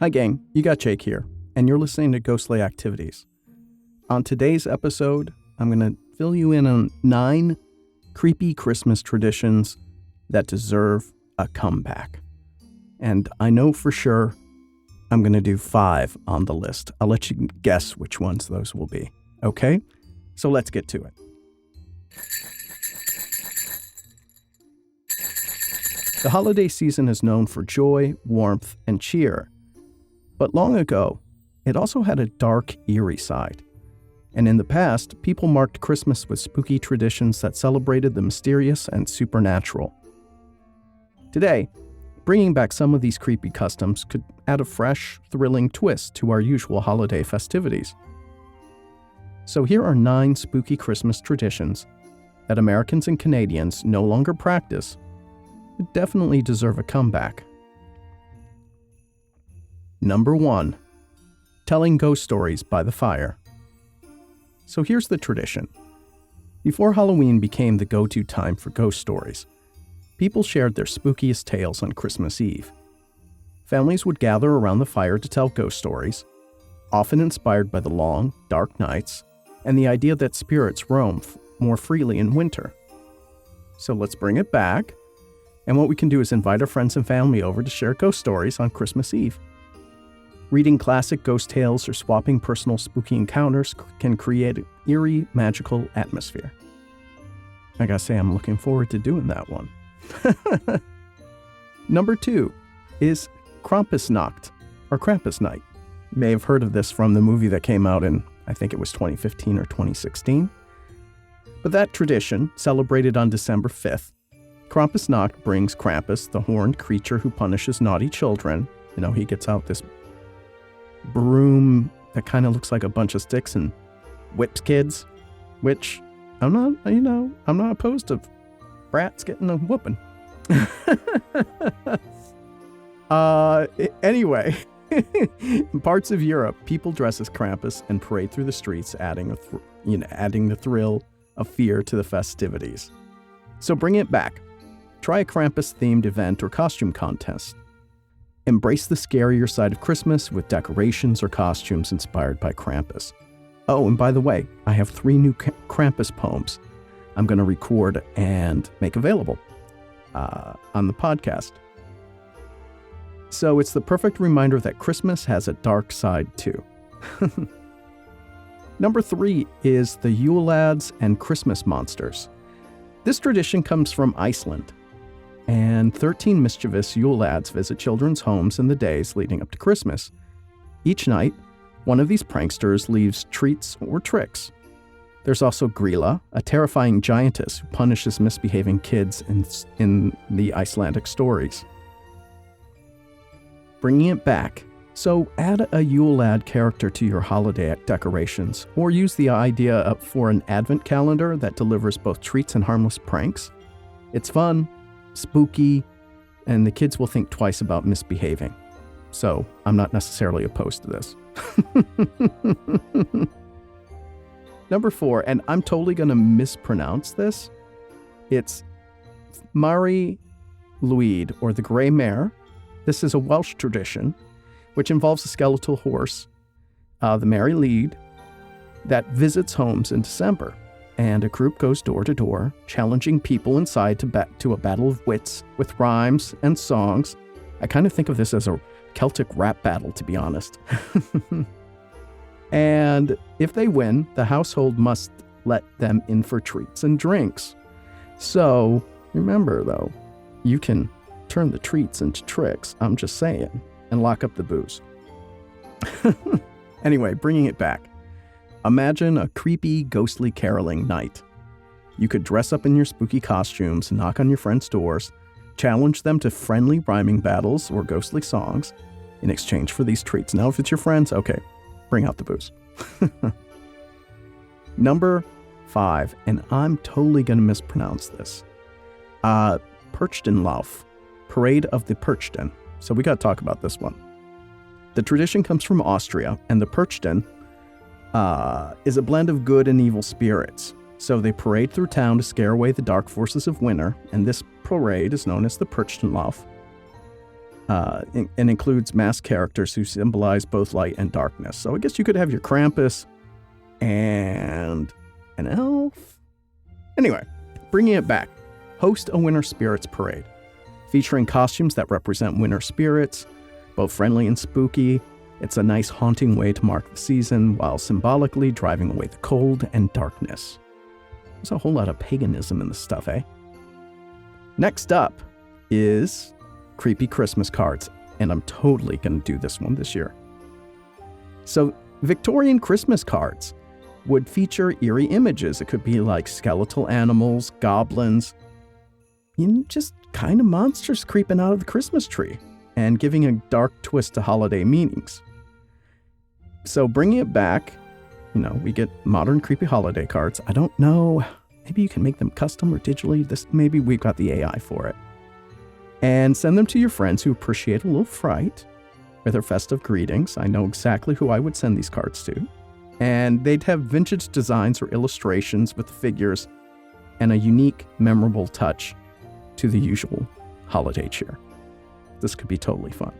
Hi gang, you got Jake here, and you're listening to Ghostly Activities. On today's episode, I'm going to fill you in on 9 creepy Christmas traditions that deserve a comeback. And I know for sure I'm going to do 5 on the list. I'll let you guess which ones those will be. Okay? So let's get to it. The holiday season is known for joy, warmth, and cheer. But long ago, it also had a dark, eerie side. And in the past, people marked Christmas with spooky traditions that celebrated the mysterious and supernatural. Today, bringing back some of these creepy customs could add a fresh, thrilling twist to our usual holiday festivities. So here are 9 spooky Christmas traditions that Americans and Canadians no longer practice, but definitely deserve a comeback. Number 1. Telling ghost stories by the fire. So here's the tradition. Before Halloween became the go-to time for ghost stories, people shared their spookiest tales on Christmas Eve. Families would gather around the fire to tell ghost stories, often inspired by the long, dark nights and the idea that spirits roam more freely in winter. So let's bring it back, and what we can do is invite our friends and family over to share ghost stories on Christmas Eve. Reading classic ghost tales or swapping personal spooky encounters can create an eerie, magical atmosphere. I gotta say, I'm looking forward to doing that one. Number 2 is Krampusnacht, or Krampus Night. You may have heard of this from the movie that came out in, I think it was 2015 or 2016. But that tradition, celebrated on December 5th, Krampusnacht brings Krampus, the horned creature who punishes naughty children. You know, he gets out this broom that kind of looks like a bunch of sticks and whips kids, which I'm not opposed to brats getting a whooping. Anyway, in parts of Europe, people dress as Krampus and parade through the streets, adding the thrill of fear to the festivities. So bring it back. Try a Krampus-themed event or costume contest. Embrace the scarier side of Christmas with decorations or costumes inspired by Krampus. Oh, and by the way, I have 3 new Krampus poems I'm going to record and make available on the podcast. So it's the perfect reminder that Christmas has a dark side too. Number 3 is the Yule Lads and Christmas Monsters. This tradition comes from Iceland. And 13 mischievous Yule Lads visit children's homes in the days leading up to Christmas. Each night, one of these pranksters leaves treats or tricks. There's also Grilla, a terrifying giantess who punishes misbehaving kids in the Icelandic stories. Bringing it back, so add a Yule Lad character to your holiday decorations, or use the idea for an advent calendar that delivers both treats and harmless pranks. It's fun, spooky, and the kids will think twice about misbehaving. So I'm not necessarily opposed to this. Number 4, and I'm totally going to mispronounce this. It's Mari Lwyd, or the Grey Mare. This is a Welsh tradition, which involves a skeletal horse, the Mari Lwyd, that visits homes in December. And a group goes door to door, challenging people inside to a battle of wits with rhymes and songs. I kind of think of this as a Celtic rap battle, to be honest. And if they win, the household must let them in for treats and drinks. So remember, though, you can turn the treats into tricks, I'm just saying, and lock up the booze. Anyway, bringing it back. Imagine a creepy, ghostly caroling night. You could dress up in your spooky costumes, knock on your friends' doors, challenge them to friendly rhyming battles or ghostly songs in exchange for these treats. Now, if it's your friends, okay, bring out the booze. Number 5, and I'm totally going to mispronounce this. Perchtenlauf, Parade of the Perchten. So we got to talk about this one. The tradition comes from Austria, and the Perchten is a blend of good and evil spirits. So they parade through town to scare away the dark forces of winter, and this parade is known as the Perchtenlauf. and includes masked characters who symbolize both light and darkness. So I guess you could have your Krampus and an elf. Anyway, bringing it back. Host a winter spirits parade, featuring costumes that represent winter spirits, both friendly and spooky. It's a nice haunting way to mark the season while symbolically driving away the cold and darkness. There's a whole lot of paganism in this stuff, eh? Next up is creepy Christmas cards, and I'm totally going to do this one this year. So, Victorian Christmas cards would feature eerie images. It could be like skeletal animals, goblins, just kind of monsters creeping out of the Christmas tree and giving a dark twist to holiday meanings. So bringing it back, we get modern creepy holiday cards. I don't know, maybe you can make them custom or digitally. Maybe we've got the AI for it. And send them to your friends who appreciate a little fright with their festive greetings. I know exactly who I would send these cards to. And they'd have vintage designs or illustrations with the figures and a unique, memorable touch to the usual holiday cheer. This could be totally fun.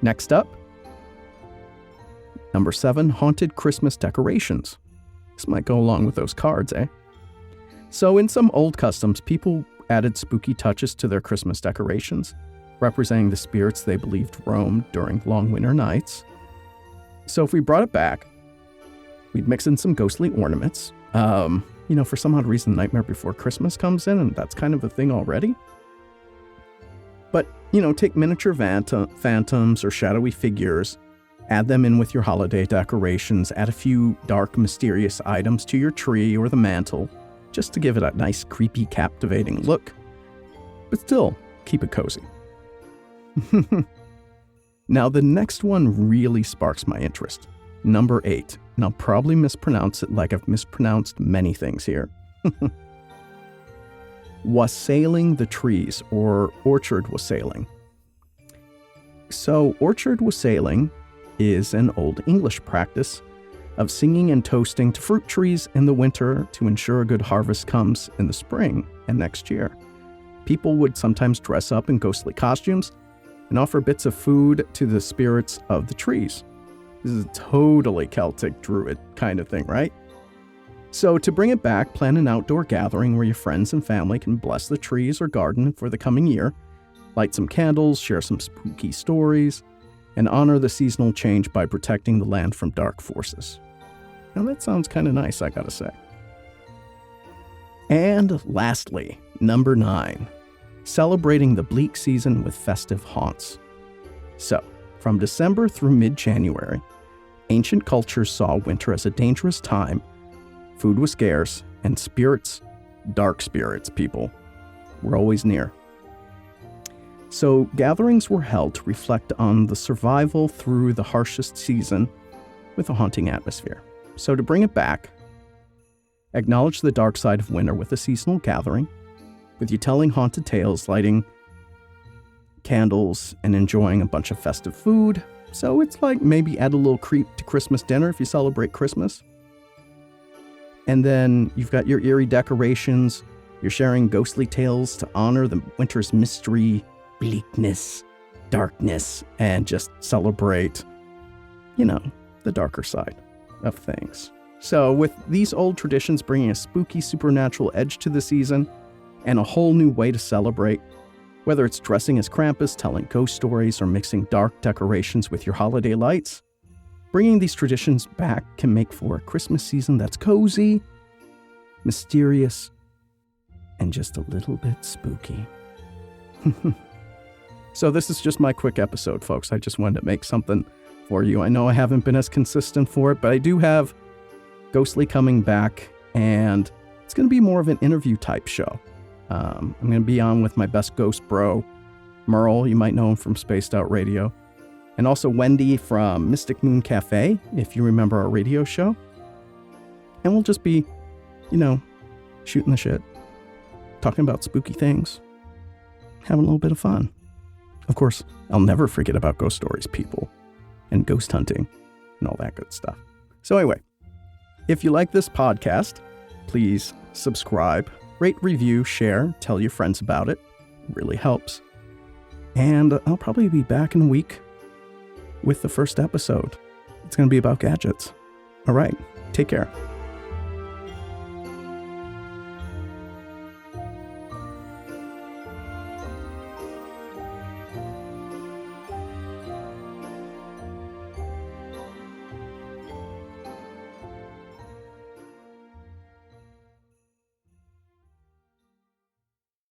Next up, number 7, haunted Christmas decorations. This might go along with those cards, eh? So in some old customs, people added spooky touches to their Christmas decorations, representing the spirits they believed roamed during long winter nights. So if we brought it back, we'd mix in some ghostly ornaments. For some odd reason, Nightmare Before Christmas comes in, and that's kind of a thing already. But, take miniature phantoms or shadowy figures, add them in with your holiday decorations, add a few dark, mysterious items to your tree or the mantle, just to give it a nice, creepy, captivating look. But still, keep it cozy. Now, the next one really sparks my interest. Number 8. And I'll probably mispronounce it like I've mispronounced many things here. Wassailing the trees, or orchard wassailing. So, orchard wassailing is an Old English practice of singing and toasting to fruit trees in the winter to ensure a good harvest comes in the spring and next year. People would sometimes dress up in ghostly costumes and offer bits of food to the spirits of the trees. This is a totally Celtic Druid kind of thing, right? So to bring it back, plan an outdoor gathering where your friends and family can bless the trees or garden for the coming year, light some candles, share some spooky stories, and honor the seasonal change by protecting the land from dark forces. Now that sounds kind of nice, I gotta say. And lastly, number 9, celebrating the bleak season with festive haunts. So, from December through mid-January, ancient cultures saw winter as a dangerous time, food was scarce, and spirits, dark spirits, people, were always near. So gatherings were held to reflect on the survival through the harshest season with a haunting atmosphere. So to bring it back, acknowledge the dark side of winter with a seasonal gathering, with you telling haunted tales, lighting candles, and enjoying a bunch of festive food. So it's like maybe add a little creep to Christmas dinner if you celebrate Christmas. And then you've got your eerie decorations. You're sharing ghostly tales to honor the winter's mystery, bleakness, darkness, and just celebrate, the darker side of things. So with these old traditions bringing a spooky supernatural edge to the season and a whole new way to celebrate, whether it's dressing as Krampus, telling ghost stories, or mixing dark decorations with your holiday lights, bringing these traditions back can make for a Christmas season that's cozy, mysterious, and just a little bit spooky. So this is just my quick episode, folks. I just wanted to make something for you. I know I haven't been as consistent for it, but I do have Ghostly coming back, and it's going to be more of an interview type show. I'm going to be on with my best ghost bro, Merle. You might know him from Spaced Out Radio. And also Wendy from Mystic Moon Cafe, if you remember our radio show. And we'll just be, shooting the shit, talking about spooky things, having a little bit of fun. Of course, I'll never forget about ghost stories, people, and ghost hunting, and all that good stuff. So anyway, if you like this podcast, please subscribe, rate, review, share, tell your friends about it. It really helps. And I'll probably be back in a week with the first episode. It's going to be about gadgets. All right, take care.